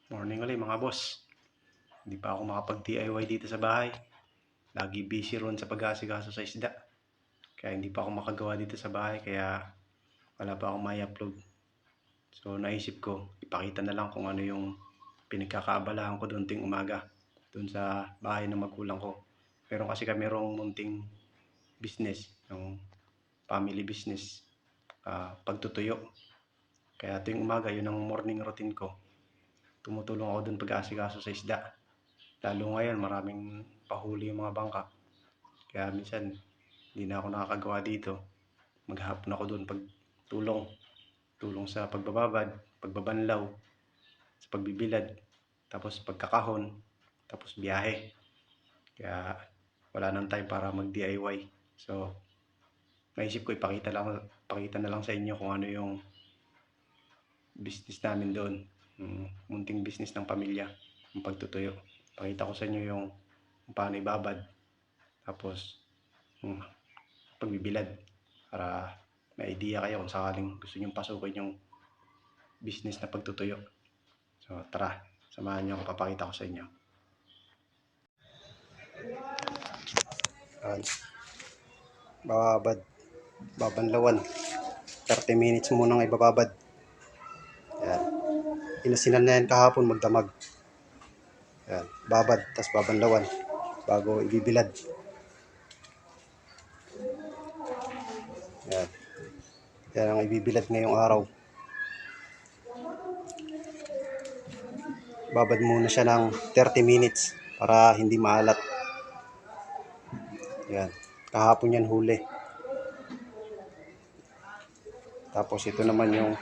Morning ulit mga boss. Hindi pa ako makapag-DIY dito sa bahay. Lagi busy ron sa pag-aasikaso sa isda. Kaya hindi pa ako makagawa dito sa bahay. Kaya wala pa akong may upload. So naisip ko, ipakita na lang kung ano yung pinagkakaabalahan ko doon ting umaga. Doon sa bahay ng magulang ko. Meron kasi kami rong munting business. Yung family business. Pagtutuyo. Kaya tuwing umaga, yun ang morning routine ko. Tumutulong ako doon pag-aasikaso sa isda. Lalo ngayon, maraming pahuli yung mga bangka. Kaya minsan, hindi na ako nakakagawa dito. Maghapon ako doon pagtulong. Tulong sa pagbababad, pagbabanlaw, sa pagbibilad, tapos pagkakahon, tapos biyahe. Kaya wala nang time para mag-DIY. So, naisip ko ipakita na lang sa inyo kung ano yung business namin doon. Munting business ng pamilya, yung pagtutuyo. Pakita ko sa inyo yung paano ibabad. Tapos, pagbibilad para may idea kayo kung sakaling gusto nyong pasukin yung business na pagtutuyo. So tara, samahan nyo ako, papakita ko sa inyo. Bababad, babanlawan, 30 minutes munang ibababad. Yan. Inasinan na yan kahapon magdamag. Yan. Babad, tas babanlawan bago ibibilad. Yan. Yan ang ibibilad ngayong araw. Babad muna siya ng 30 minutes para hindi maalat. Yan. Kahapon yan huli. Tapos ito naman yung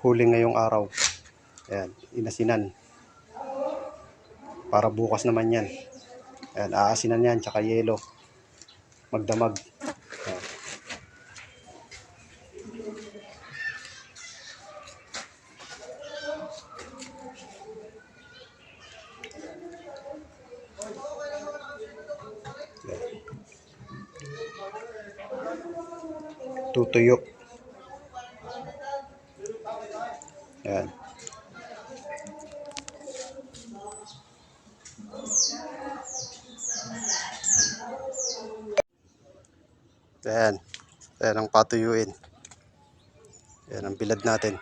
huli ngayong araw. Ayan, inasinan. Para bukas naman yan. Ayan, aasinan yan, tsaka yelo. Magdamag. Ayan. Tutuyo. Ayan. Ayan. Ayan ang patuyuin. Ayan ang bilad natin.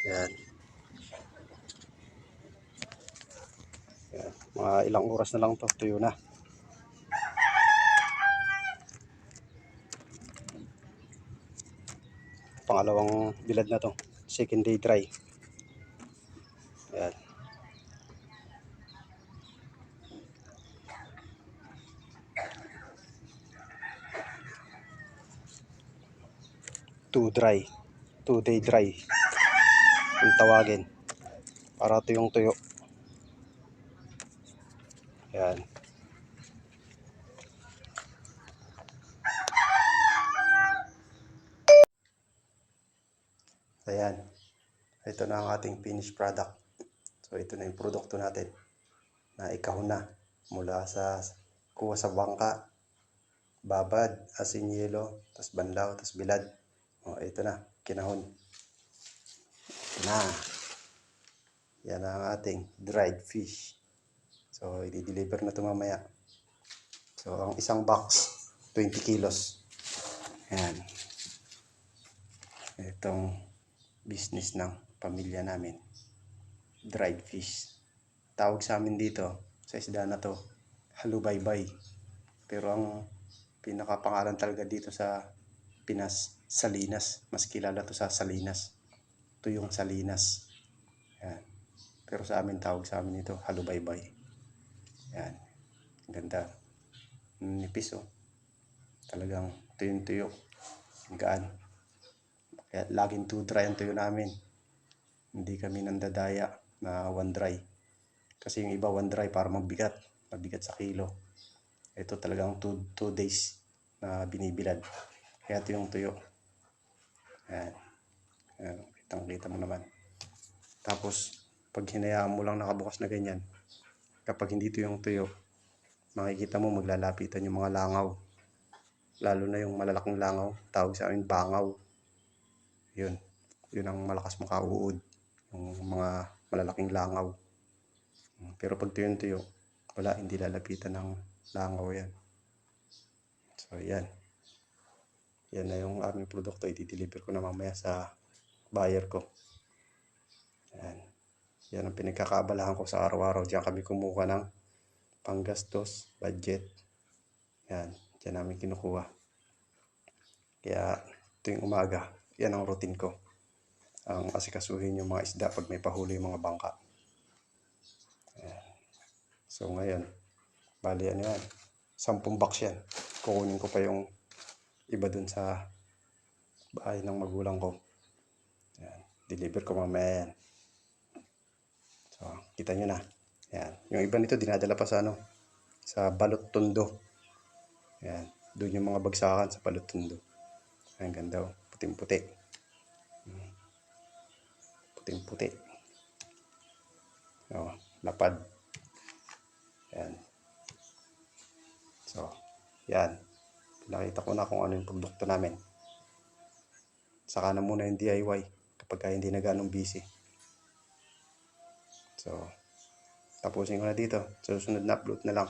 Ayan. Ayan. Mga ilang oras na lang to, tuyo na. Pangalawang bilad na to. Second day dry. Ayan. Two dry. 2 day dry. Kung tawagin. Para tuyong tuyo. Ayan. Ayan. Ito na ang ating finished product. So ito na yung produkto natin. Na ikahon na. Mula sa kuha sa bangka. Babad, asin yelo, tas banlaw, tas bilad. O ito na. Kinahon. Ito na. Yan ang ating dried fish. So i-deliver na ito mamaya. So ang isang box 20 kilos. Ayan. Itong business ng pamilya namin. Dried fish. Tawag sa amin dito sa isda na to, halubaybay. Pero ang pinakapangalan talaga dito sa Pinas, Salinas. Mas kilala to sa Salinas. Ito yung Salinas. Ayan. Pero sa amin, tawag sa amin ito, halubaybay. Ayan. Ganda. Nipis oh. Talagang tuyong-tuyo. Gaan. Kaya laging 2 dry ang tuyo namin. Hindi kami nandadaya na 1 dry. Kasi yung iba 1 dry para mabigat. Mabigat sa kilo. Ito talagang 2 days na binibilad. Kaya ito yung tuyo. Ayan. Ayan. Kitang-kita mo naman. Tapos, pag hinayaan mo lang nakabukas na ganyan, kapag hindi ito yung tuyo, makikita mo maglalapitan yung mga langaw. Lalo na yung malalaking langaw, tawag sa amin bangaw. Yun. Yun ang malakas makauud. yung mga malalaking langaw. Pero pag tuyo-tuyo, wala, hindi lalapitan ng langaw yan. So yan. Yan na yung aming produkto. I-deliver ko na mamaya sa buyer ko. Yan. Yan ang pinagkakaabalahan ko sa araw-araw. Diyan kami kumuha ng panggastos, budget. Yan. Diyan namin kinukuha. Kaya tuwing umaga, yan ang routine ko. Ang asikasuhin yung mga isda pag may pahuli yung mga bangka. Yan. So ngayon, bali ano yan, 10 box yan. Kukunin ko pa yung iba dun sa bahay ng magulang ko. Yan. Deliver ko mamaya yan. So, kita nyo na. Yan. Yung iba nito dinadala pa sa sa Balot Tondo. Yan. Doon yung mga bagsakan sa Balot Tondo. Ang ganda oh. Puting-puti. Puting-puti. Oh, lapad. Yan. So, yan. Nakita ko na kung ano yung produkto namin. Saka na muna yung DIY kapag hindi na ganong busy. So, tapusin ko na dito. Susunod na upload na lang.